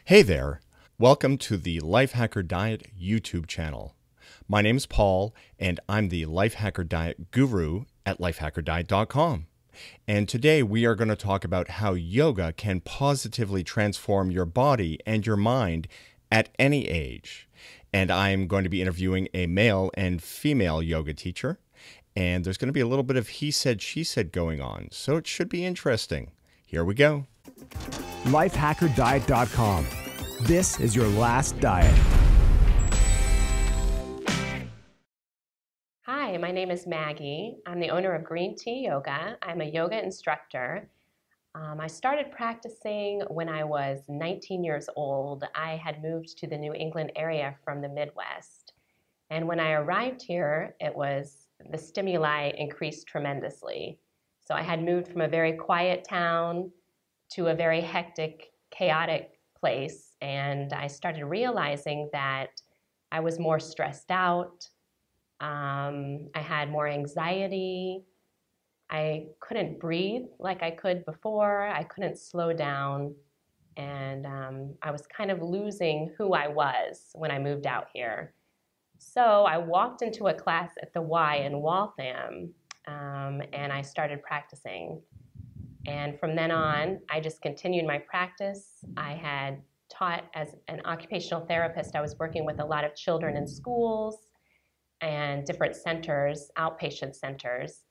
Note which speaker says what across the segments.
Speaker 1: Hey there. Welcome to the Lifehacker Diet YouTube channel. My name's Paul, and I'm the Lifehacker Diet guru at lifehackerdiet.com. And today we are going to talk about how yoga can positively transform your body and your mind at any age. And I'm going to be interviewing a male and female yoga teacher. And there's going to be a little bit of he said, she said going on. So it should be interesting. Here we go.
Speaker 2: Lifehackerdiet.com. This is your last diet.
Speaker 3: Hi, my name is Maggie. I'm the owner of Green Tea Yoga. I'm a yoga instructor. I started practicing when I was 19 years old. I had moved to the New England area from the Midwest. And when I arrived here, the stimuli increased tremendously. So I had moved from a very quiet town to a very hectic, chaotic place. And I started realizing that I was more stressed out. I had more anxiety. I couldn't breathe like I could before. I couldn't slow down. And I was kind of losing who I was when I moved out here. So I walked into a class at the Y in Waltham, and I started practicing. And from then on, I just continued my practice. I had taught as an occupational therapist. I was working with a lot of children in schools and different centers, outpatient centers.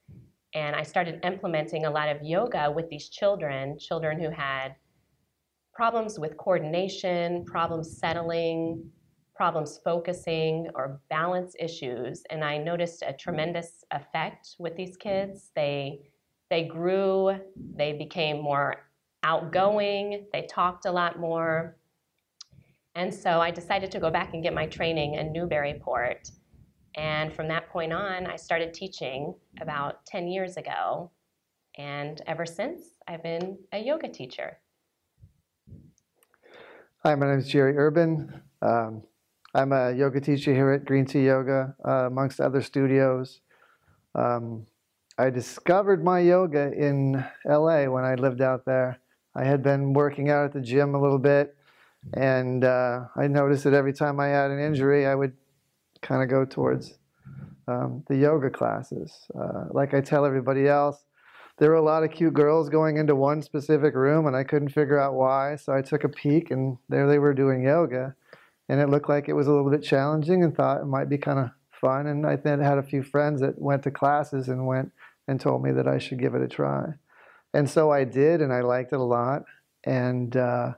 Speaker 3: And I started implementing a lot of yoga with these children who had problems with coordination, problems settling, problems focusing, or balance issues. And I noticed a tremendous effect with these kids. They grew, they became more outgoing, they talked a lot more. And so I decided to go back and get my training in Newburyport. And from that point on, I started teaching about 10 years ago. And ever since, I've been a yoga teacher.
Speaker 4: Hi, my name is Jerry Urban. I'm a yoga teacher here at Green Tea Yoga, amongst other studios. I discovered my yoga in LA when I lived out there. I had been working out at the gym a little bit, and I noticed that every time I had an injury, I would kind of go towards the yoga classes. Like I tell everybody else, there were a lot of cute girls going into one specific room, and I couldn't figure out why, so I took a peek, and there they were doing yoga, and it looked like it was a little bit challenging and thought it might be kind of fun, and I then had a few friends that went to classes and went and told me that I should give it a try. And so I did, and I liked it a lot. And I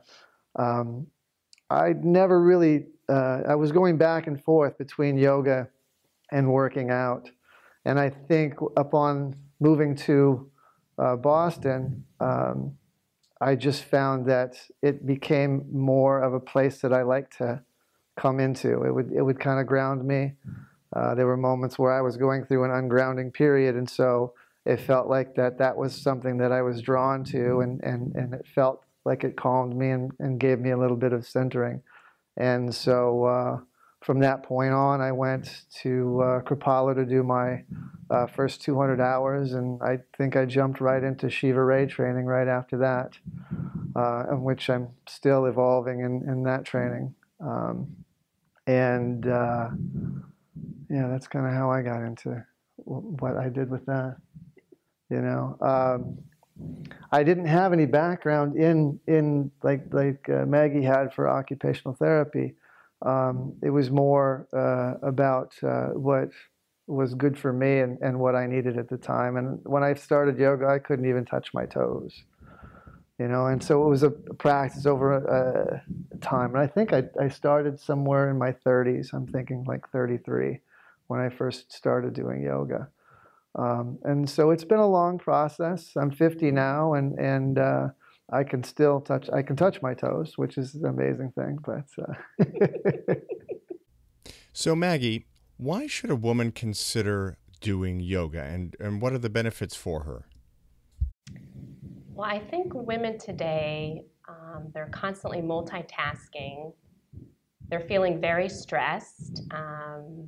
Speaker 4: never really, I was going back and forth between yoga and working out. And I think upon moving to Boston, I just found that it became more of a place that I like to come into. It would kind of ground me. There were moments where I was going through an ungrounding period, and so it felt like that was something that I was drawn to, and it felt like it calmed me and gave me a little bit of centering. And so from that point on, I went to Kripalu to do my first 200 hours, and I think I jumped right into Shiva Ray training right after that, in which I'm still evolving in that training. Yeah, that's kind of how I got into what I did with that. You know, I didn't have any background in like Maggie had for occupational therapy. It was more about what was good for me and what I needed at the time. And when I started yoga, I couldn't even touch my toes. You know, and so it was a practice over time. And I think I started somewhere in my 30s. I'm thinking like 33 when I first started doing yoga. And so it's been a long process. I'm 50 now, and I can still touch my toes, which is an amazing thing. But
Speaker 1: So, Maggie, why should a woman consider doing yoga, and what are the benefits for her?
Speaker 3: Well, I think women today, they're constantly multitasking. They're feeling very stressed.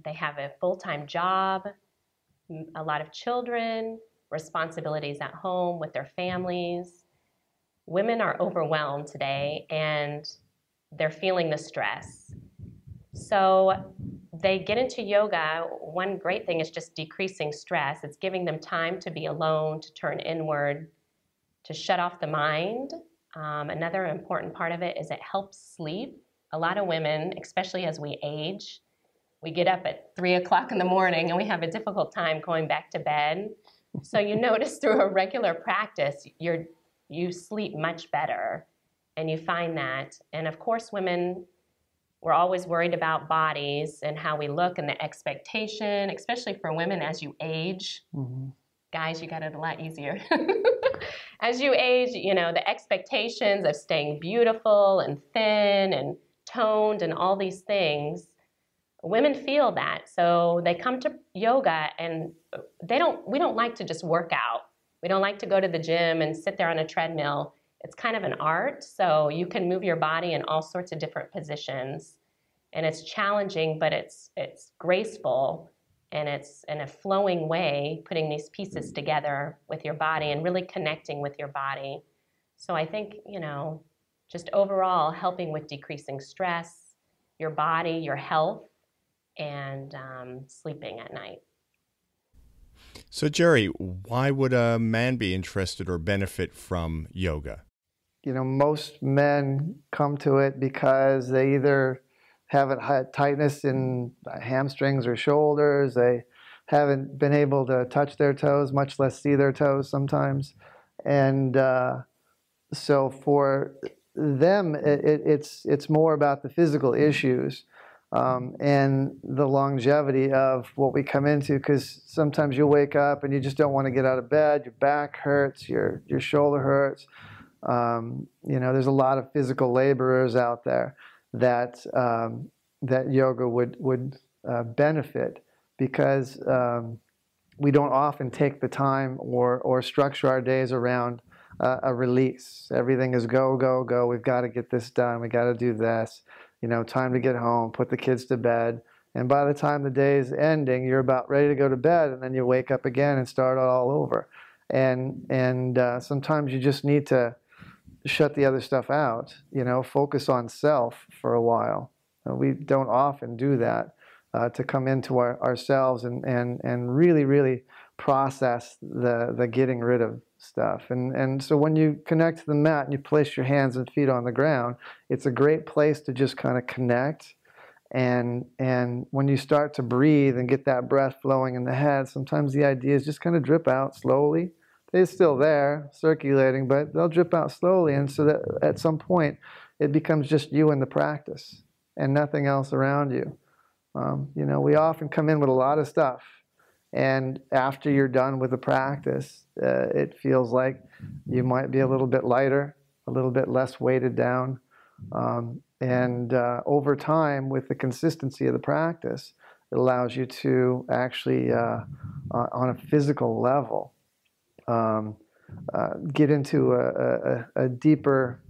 Speaker 3: They have a full-time job, a lot of children, responsibilities at home with their families. Women are overwhelmed today, and they're feeling the stress. So they get into yoga. One great thing is just decreasing stress. It's giving them time to be alone, to turn inward, to shut off the mind. Another important part of it is it helps sleep. A lot of women, especially as we age, we get up at 3 o'clock in the morning and we have a difficult time going back to bed. So you notice through a regular practice, you sleep much better, and you find that. And of course, women, we're always worried about bodies and how we look and the expectation, especially for women as you age. Mm-hmm. Guys, you got it a lot easier. As you age, you know, the expectations of staying beautiful and thin and toned and all these things, women feel that. So they come to yoga and we don't like to just work out. We don't like to go to the gym and sit there on a treadmill. It's kind of an art, so you can move your body in all sorts of different positions. And it's challenging, but it's graceful, and it's in a flowing way, putting these pieces together with your body and really connecting with your body. So I think, you know, just overall helping with decreasing stress, your body, your health, and sleeping at night.
Speaker 1: So, Jerry, why would a man be interested or benefit from yoga?
Speaker 4: You know, most men come to it because they either haven't had tightness in hamstrings or shoulders. They haven't been able to touch their toes, much less see their toes sometimes. And so for them, it's more about the physical issues and the longevity of what we come into, because sometimes you'll wake up and you just don't want to get out of bed. Your back hurts, your shoulder hurts. You know, there's a lot of physical laborers out there that that yoga would benefit, because we don't often take the time or structure our days around a release. Everything is go, go, go. We've got to get this done. We got to do this. You know, time to get home, put the kids to bed. And by the time the day is ending, you're about ready to go to bed, and then you wake up again and start all over. And sometimes you just need to shut the other stuff out, you know, focus on self for a while. We don't often do that, to come into ourselves and really, really process the getting rid of stuff. And so when you connect to the mat and you place your hands and feet on the ground, it's a great place to just kind of connect. And when you start to breathe and get that breath flowing in the head, sometimes the ideas just kind of drip out slowly. They're still there, circulating, but they'll drip out slowly. And so that at some point, it becomes just you and the practice and nothing else around you. You know, we often come in with a lot of stuff. And after you're done with the practice, it feels like you might be a little bit lighter, a little bit less weighted down. And over time, with the consistency of the practice, it allows you to actually, on a physical level, get into a deeper,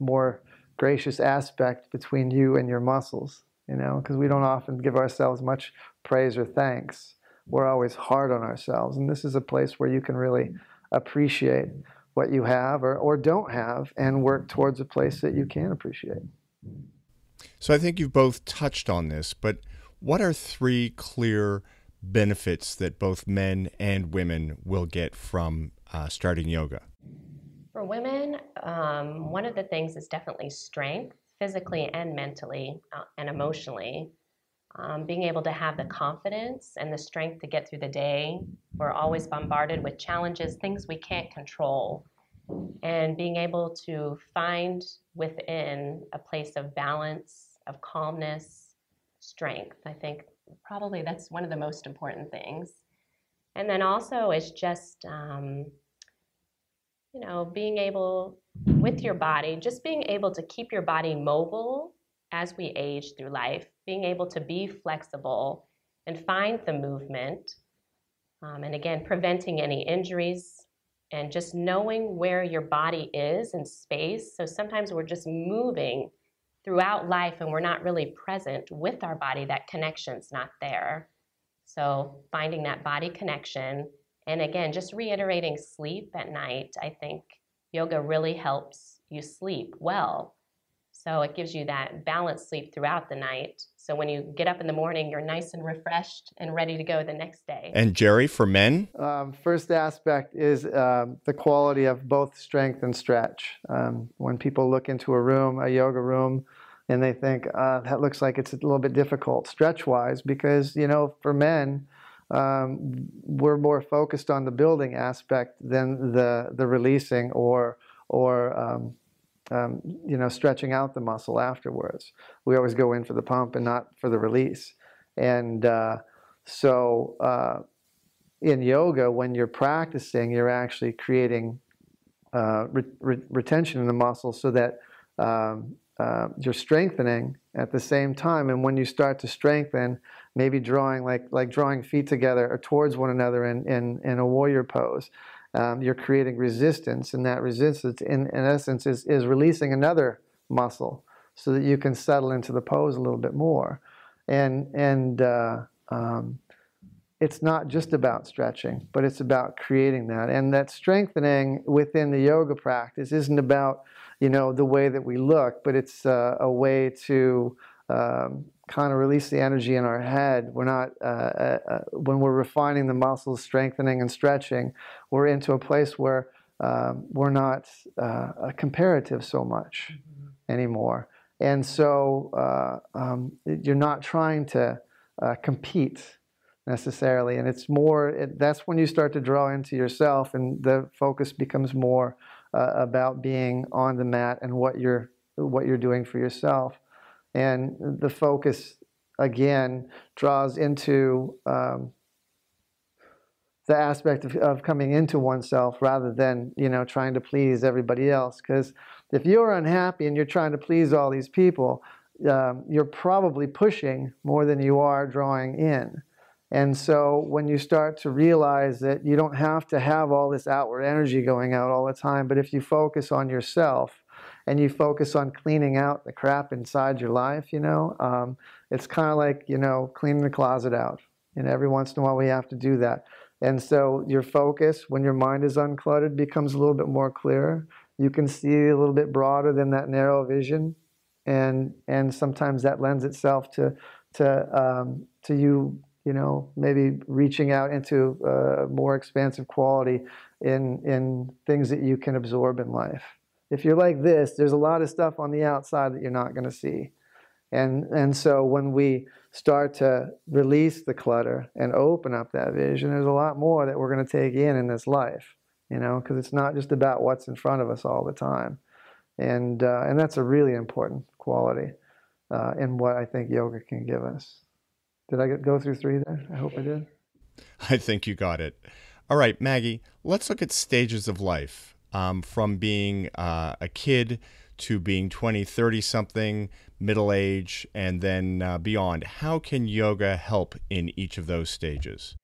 Speaker 4: more gracious aspect between you and your muscles, you know, because we don't often give ourselves much praise or thanks. We're always hard on ourselves, and this is a place where you can really appreciate what you have or don't have and work towards a place that you can appreciate.
Speaker 1: So I think you've both touched on this, but what are 3 clear benefits that both men and women will get from starting yoga?
Speaker 3: For women, one of the things is definitely strength, physically and mentally and emotionally. Being able to have the confidence and the strength to get through the day. We're always bombarded with challenges, things we can't control. And being able to find within a place of balance, of calmness, strength. I think probably that's one of the most important things. And then also is just, you know, being able, with your body, just being able to keep your body mobile as we age through life, being able to be flexible and find the movement, and again, preventing any injuries, and just knowing where your body is in space. So sometimes we're just moving throughout life and we're not really present with our body. That connection's not there. So finding that body connection, and again, just reiterating sleep at night. I think yoga really helps you sleep well. So it gives you that balanced sleep throughout the night. So when you get up in the morning, you're nice and refreshed and ready to go the next day.
Speaker 1: And Jerry, for men?
Speaker 4: First aspect is the quality of both strength and stretch. When people look into a room, a yoga room, and they think, that looks like it's a little bit difficult stretch-wise, because, for men, we're more focused on the building aspect than the releasing or stretching out the muscle afterwards. We always go in for the pump and not for the release. And so in yoga, when you're practicing, you're actually creating retention in the muscle so that you're strengthening at the same time. And when you start to strengthen, maybe drawing like drawing feet together or towards one another in a warrior pose, you're creating resistance, and that resistance in essence is releasing another muscle so that you can settle into the pose a little bit more. And it's not just about stretching, but it's about creating that. And that strengthening within the yoga practice isn't about, the way that we look, but it's a way to kind of release the energy in our head. We're not, when we're refining the muscles, strengthening and stretching, we're into a place where we're not comparative so much anymore. And so you're not trying to compete necessarily, and it's more, that's when you start to draw into yourself, and the focus becomes more about being on the mat and what you're doing for yourself. And the focus again draws into the aspect of coming into oneself rather than trying to please everybody else. Because if you're unhappy and you're trying to please all these people, you're probably pushing more than you are drawing in. And so when you start to realize that you don't have to have all this outward energy going out all the time, but if you focus on yourself and you focus on cleaning out the crap inside your life, it's kind of like, cleaning the closet out. Every once in a while we have to do that. And so your focus, when your mind is uncluttered, becomes a little bit more clear. You can see a little bit broader than that narrow vision. And sometimes that lends itself to you, maybe reaching out into more expansive quality in things that you can absorb in life. If you're like this, there's a lot of stuff on the outside that you're not going to see. And so when we start to release the clutter and open up that vision, there's a lot more that we're going to take in this life, because it's not just about what's in front of us all the time. And that's a really important quality in what I think yoga can give us. Did I go through 3 there? I hope I did.
Speaker 1: I think you got it. All right, Maggie, let's look at stages of life, from being a kid to being 20, 30-something, middle age, and then beyond. How can yoga help in each of those stages?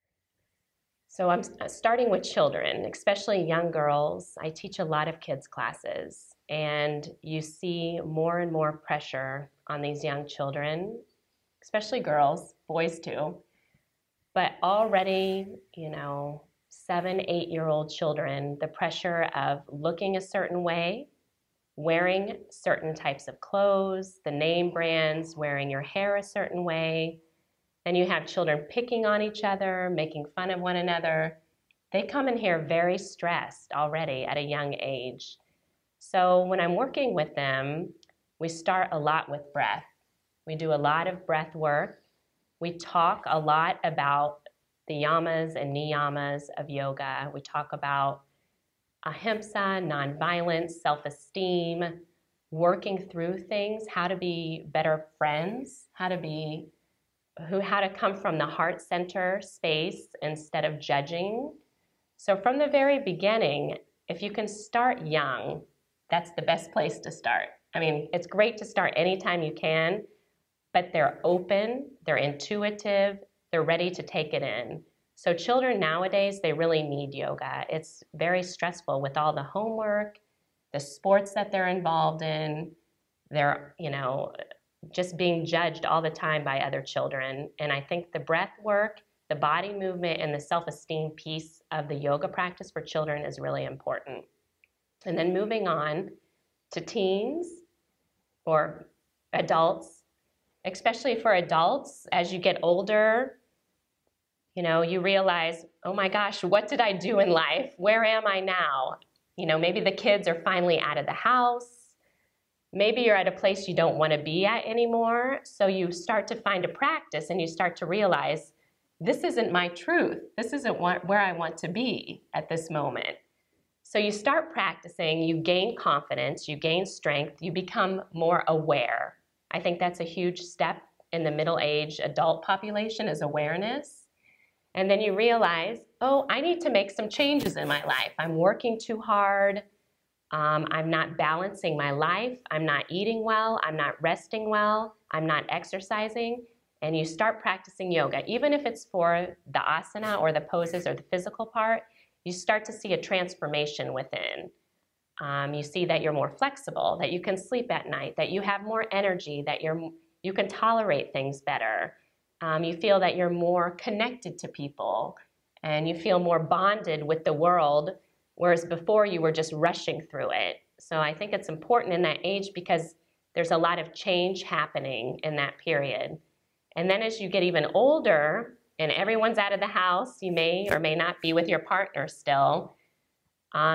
Speaker 3: So I'm starting with children, especially young girls. I teach a lot of kids classes, and you see more and more pressure on these young children, especially girls, boys too. But already, 7, 8-year-old children, the pressure of looking a certain way, wearing certain types of clothes, the name brands, wearing your hair a certain way. Then you have children picking on each other, making fun of one another. They come in here very stressed already at a young age. So when I'm working with them, we start a lot with breath. We do a lot of breath work. We talk a lot about the yamas and niyamas of yoga. We talk about ahimsa, nonviolence, self-esteem, working through things, how to be better friends, how to come from the heart center space instead of judging. So from the very beginning, if you can start young, that's the best place to start. I mean, it's great to start anytime you can, but they're open, they're intuitive, they're ready to take it in. So children nowadays, they really need yoga. It's very stressful with all the homework, the sports that they're involved in. They're, just being judged all the time by other children. And I think the breath work, the body movement, and the self-esteem piece of the yoga practice for children is really important. And then moving on to teens, or adults, especially for adults, as you get older, you know, you realize, oh my gosh, what did I do in life? Where am I now? You know, maybe the kids are finally out of the house. Maybe you're at a place you don't want to be at anymore. So you start to find a practice and you start to realize, this isn't my truth. This isn't where I want to be at this moment. So you start practicing, you gain confidence, you gain strength, you become more aware. I think that's a huge step in the middle-aged adult population, is awareness. And then you realize, oh, I need to make some changes in my life. I'm working too hard. I'm not balancing my life. I'm not eating well. I'm not resting well. I'm not exercising. And you start practicing yoga. Even if it's for the asana or the poses or the physical part, you start to see a transformation within. You see that you're more flexible, that you can sleep at night, that you have more energy, that you can tolerate things better. You feel that you're more connected to people, and you feel more bonded with the world, whereas before you were just rushing through it. So I think it's important in that age because there's a lot of change happening in that period. And then as you get even older and everyone's out of the house, you may or may not be with your partner still,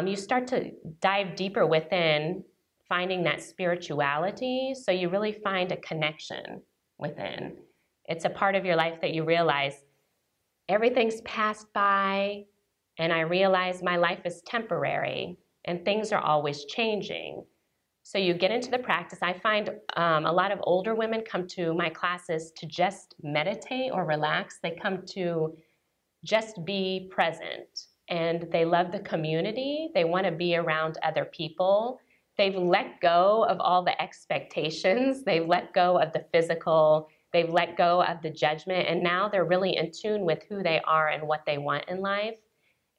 Speaker 3: you start to dive deeper within, finding that spirituality, so you really find a connection within. It's a part of your life that you realize everything's passed by, and I realize my life is temporary, and things are always changing. So you get into the practice. I find a lot of older women come to my classes to just meditate or relax. They come to just be present, and they love the community. They want to be around other people. They've let go of all the expectations. They've let go of the physical. They've let go of the judgment, and now they're really in tune with who they are and what they want in life.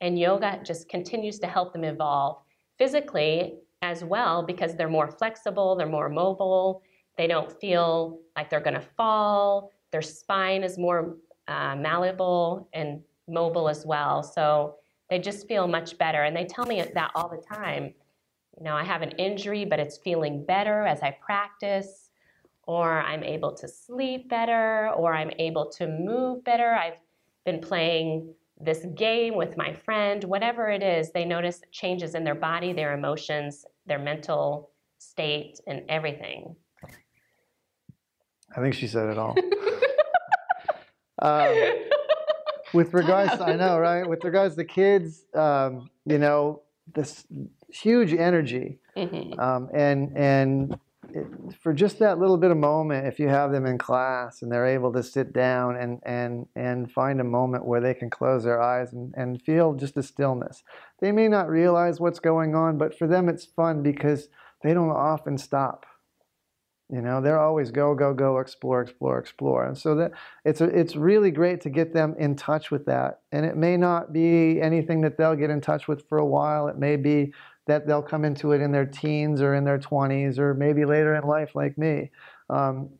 Speaker 3: And yoga just continues to help them evolve physically as well, because they're more flexible, they're more mobile, they don't feel like they're going to fall, their spine is more malleable and mobile as well. So they just feel much better, and they tell me that all the time. You know, I have an injury, but it's feeling better as I practice. Or I'm able to sleep better, or I'm able to move better. I've been playing this game with my friend, whatever it is, they notice changes in their body, their emotions, their mental state, and everything.
Speaker 4: I think she said it all. With regards, I know, right? With regards to kids, you know, this huge energy, and for just that little bit of moment, if you have them in class and they're able to sit down and find a moment where they can close their eyes and feel just a stillness. They may not realize what's going on, but for them it's fun because they don't often stop. You know, they're always go, go, go, explore, explore, explore. And so that it's really great to get them in touch with that. And it may not be anything that they'll get in touch with for a while. It may be that they'll come into it in their teens or in their 20s or maybe later in life like me, and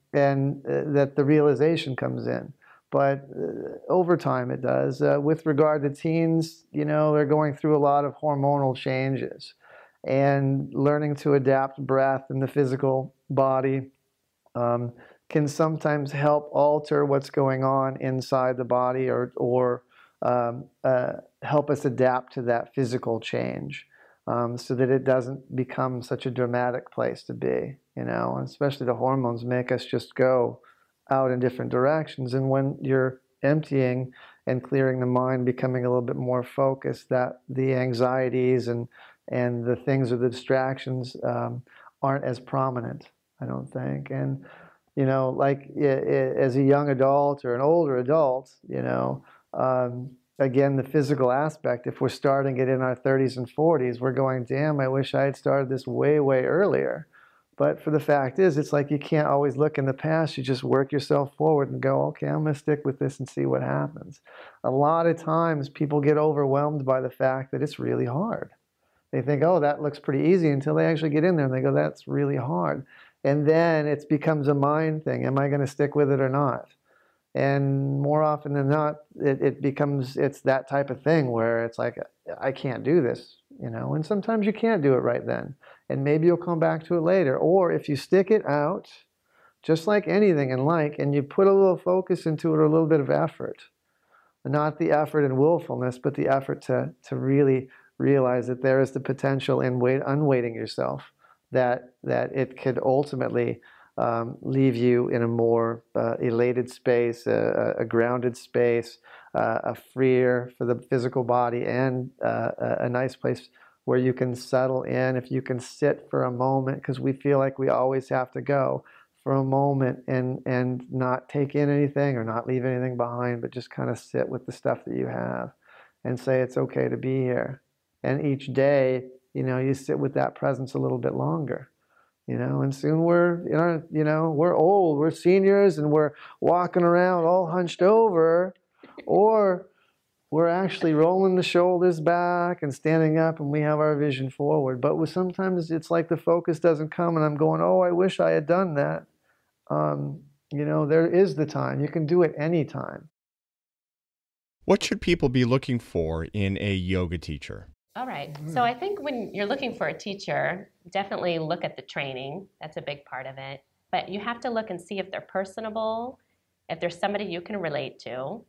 Speaker 4: that the realization comes in. But over time it does. With regard to teens, you know, they're going through a lot of hormonal changes, and learning to adapt breath in the physical body can sometimes help alter what's going on inside the body, or help us adapt to that physical change. So that it doesn't become such a dramatic place to be, you know, and especially the hormones make us just go out in different directions. And when you're emptying and clearing the mind, becoming a little bit more focused, that the anxieties and the things or the distractions aren't as prominent, I don't think. And, you know, like as a young adult or an older adult, you know, again, the physical aspect, if we're starting it in our 30s and 40s, we're going, damn, I wish I had started this way, way earlier. But for the fact is, it's like you can't always look in the past. You just work yourself forward and go, okay, I'm going to stick with this and see what happens. A lot of times people get overwhelmed by the fact that it's really hard. They think, oh, that looks pretty easy, until they actually get in there and they go, that's really hard. And then it becomes a mind thing. Am I going to stick with it or not? And more often than not, it's that type of thing where it's like, I can't do this, you know, and sometimes you can't do it right then. and maybe you'll come back to it later. Or if you stick it out, just like anything in life, and you put a little focus into it or a little bit of effort, not the effort and willfulness, but the effort to really realize that there is the potential in unweighting yourself, that it could ultimately leave you in a more elated space, a grounded space, a freer for the physical body, and a nice place where you can settle in. If you can sit for a moment, because we feel like we always have to go, for a moment and not take in anything or not leave anything behind, but just kind of sit with the stuff that you have and say it's okay to be here. And each day, you sit with that presence a little bit longer. And soon we're old, we're seniors, and we're walking around all hunched over, or we're actually rolling the shoulders back and standing up, and we have our vision forward. But sometimes it's like the focus doesn't come, and I'm going, oh, I wish I had done that. There is the time. You can do it anytime.
Speaker 1: What should people be looking for in a yoga teacher?
Speaker 3: All right. So I think when you're looking for a teacher, definitely look at the training. That's a big part of it. But you have to look and see if they're personable, if there's somebody you can relate to,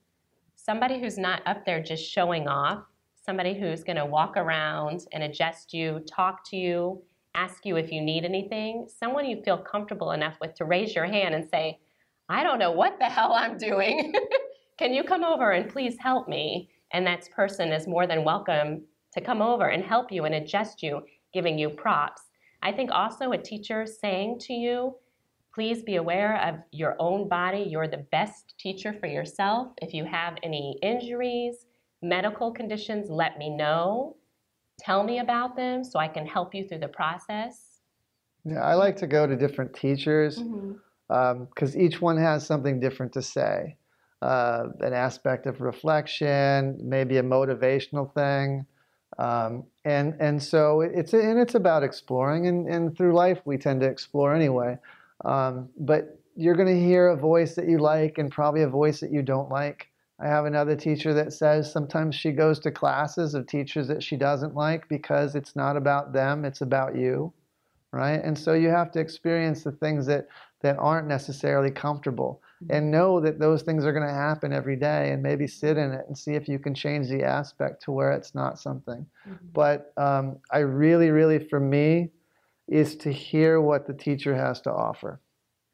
Speaker 3: somebody who's not up there just showing off, somebody who's going to walk around and adjust you, talk to you, ask you if you need anything, someone you feel comfortable enough with to raise your hand and say, I don't know what the hell I'm doing. Can you come over and please help me? And that person is more than welcome to come over and help you and adjust you, giving you props. I think also a teacher saying to you, please be aware of your own body. You're the best teacher for yourself. If you have any injuries, medical conditions, let me know. Tell me about them so I can help you through the process.
Speaker 4: Yeah, I like to go to different teachers because each one has something different to say. An aspect of reflection, maybe a motivational thing. And so it's about exploring, and through life we tend to explore anyway. But you're going to hear a voice that you like and probably a voice that you don't like. I have another teacher that says sometimes she goes to classes of teachers that she doesn't like because it's not about them, it's about you, right? And so you have to experience the things that aren't necessarily comfortable and know that those things are going to happen every day, and maybe sit in it and see if you can change the aspect to where it's not something. But I really, for me, is to hear what the teacher has to offer.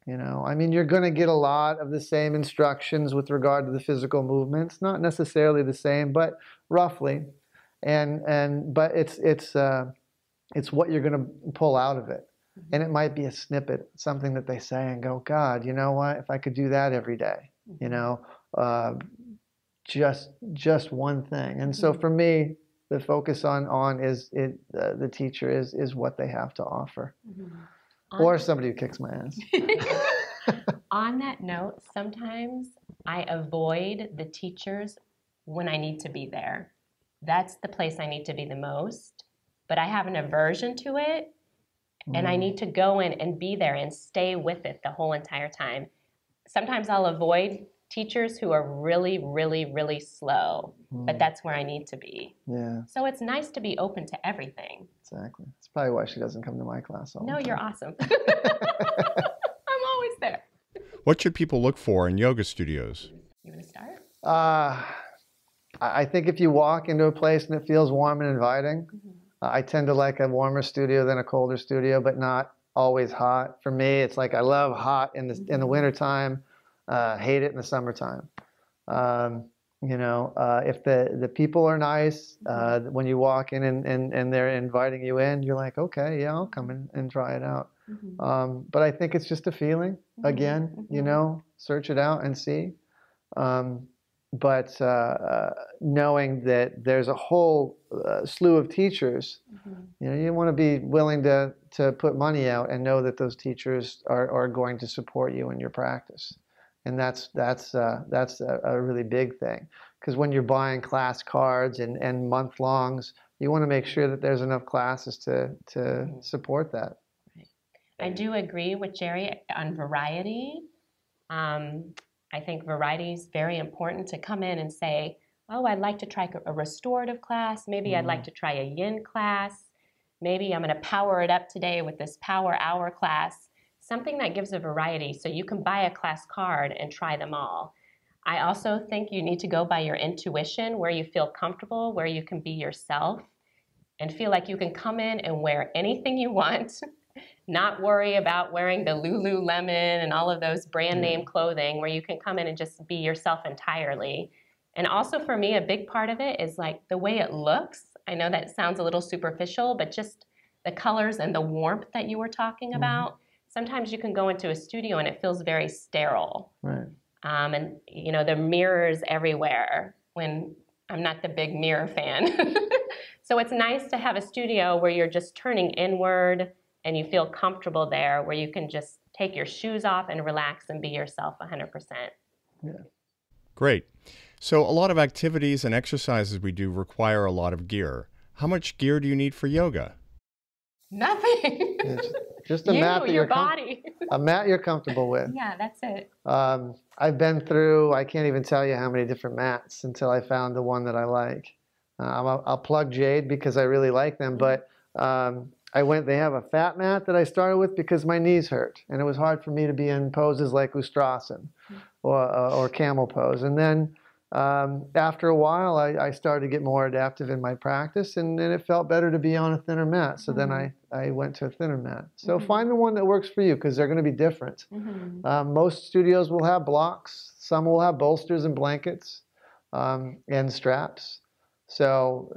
Speaker 4: You're going to get a lot of the same instructions with regard to the physical movements, not necessarily the same, but roughly. But it's what you're going to pull out of it. And it might be a snippet, something that they say and go, God, you know what? If I could do that every day, just one thing. And so for me, the focus on is the teacher is what they have to offer. Or somebody who kicks my ass.
Speaker 3: On that note, sometimes I avoid the teachers when I need to be there. That's the place I need to be the most. But I have an aversion to it, and I need to go in and be there and stay with it the whole entire time. Sometimes I'll avoid teachers who are really, really, really slow, but that's where I need to be.
Speaker 4: Yeah.
Speaker 3: So it's nice to be open to everything.
Speaker 4: Exactly. That's probably why she doesn't come to my class all the time.
Speaker 3: You're awesome. I'm always there.
Speaker 1: What should people look for in yoga studios?
Speaker 3: You want to start?
Speaker 4: I think if you walk into a place and it feels warm and inviting, I tend to like a warmer studio than a colder studio, but not always hot. For me, it's like I love hot in the wintertime, hate it in the summertime. If the people are nice, when you walk in and they're inviting you in, you're like, okay, yeah, I'll come in and try it out. But I think it's just a feeling. Again, search it out and see. But knowing that there's a whole slew of teachers, you want to be willing to put money out and know that those teachers are going to support you in your practice. And that's a really big thing, because when you're buying class cards and month-longs, you want to make sure that there's enough classes to support that.
Speaker 3: Right. I do agree with Jerry on variety. I think variety is very important to come in and say, oh, I'd like to try a restorative class. Maybe I'd like to try a yin class. maybe I'm going to power it up today with this power hour class, something that gives a variety so you can buy a class card and try them all. I also think you need to go by your intuition, where you feel comfortable, where you can be yourself and feel like you can come in and wear anything you want, not worry about wearing the Lululemon and all of those brand name clothing, where you can come in and just be yourself entirely. And also for me, a big part of it is like the way it looks. I know that sounds a little superficial, but just the colors and the warmth that you were talking about. Sometimes you can go into a studio and it feels very sterile.
Speaker 4: Right.
Speaker 3: And, you know, there are mirrors everywhere when I'm not the big mirror fan. So it's nice to have a studio where you're just turning inward and you feel comfortable there, where you can just take your shoes off and relax and be yourself 100%.
Speaker 4: Yeah.
Speaker 1: Great. So a lot of activities and exercises we do require a lot of gear. How much gear do you need for yoga?
Speaker 3: Nothing.
Speaker 4: Just a mat that
Speaker 3: your body.
Speaker 4: A mat you're comfortable with.
Speaker 3: Yeah, that's it.
Speaker 4: I've been through, I can't even tell you how many different mats until I found the one that I like. I'll plug Jade because I really like them, but they have a fat mat that I started with because my knees hurt, and it was hard for me to be in poses like Ustrasan or camel pose. And then after a while, I started to get more adaptive in my practice, and it felt better to be on a thinner mat. So then I went to a thinner mat. So find the one that works for you, because they're going to be different. Most studios will have blocks. Some will have bolsters and blankets and straps. So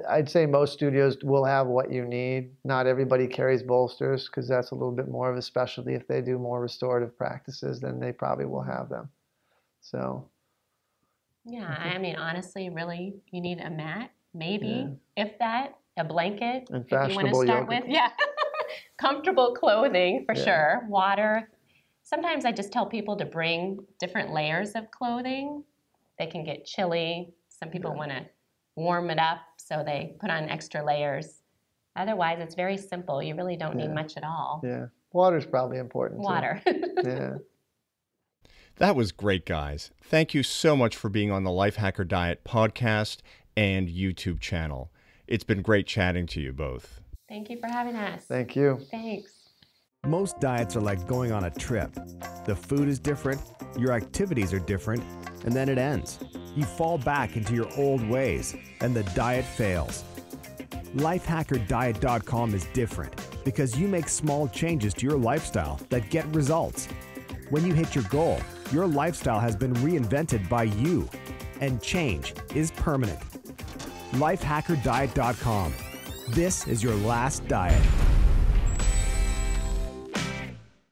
Speaker 4: I'd say most studios will have what you need. Not everybody carries bolsters, because that's a little bit more of a specialty. If they do more restorative practices, then they probably will have them. So.
Speaker 3: Yeah, I mean, honestly, really, you need a mat, maybe, if that, a blanket,
Speaker 4: and
Speaker 3: if you want to start with. Yeah, comfortable clothing for sure, water. Sometimes I just tell people to bring different layers of clothing. They can get chilly. Some people want to warm it up, so they put on extra layers. Otherwise, it's very simple. You really don't need much at all.
Speaker 4: Yeah, water's probably important too.
Speaker 3: Water.
Speaker 4: Yeah.
Speaker 1: That was great, guys. Thank you so much for being on the Lifehacker Diet podcast and YouTube channel. It's been great chatting to you both.
Speaker 3: Thank you for having us.
Speaker 4: Thank you.
Speaker 3: Thanks.
Speaker 2: Most diets are like going on a trip. The food is different, your activities are different, and then it ends. You fall back into your old ways, and the diet fails. Lifehackerdiet.com is different because you make small changes to your lifestyle that get results. When you hit your goal, your lifestyle has been reinvented by you, and change is permanent. Lifehackerdiet.com. This is your last diet.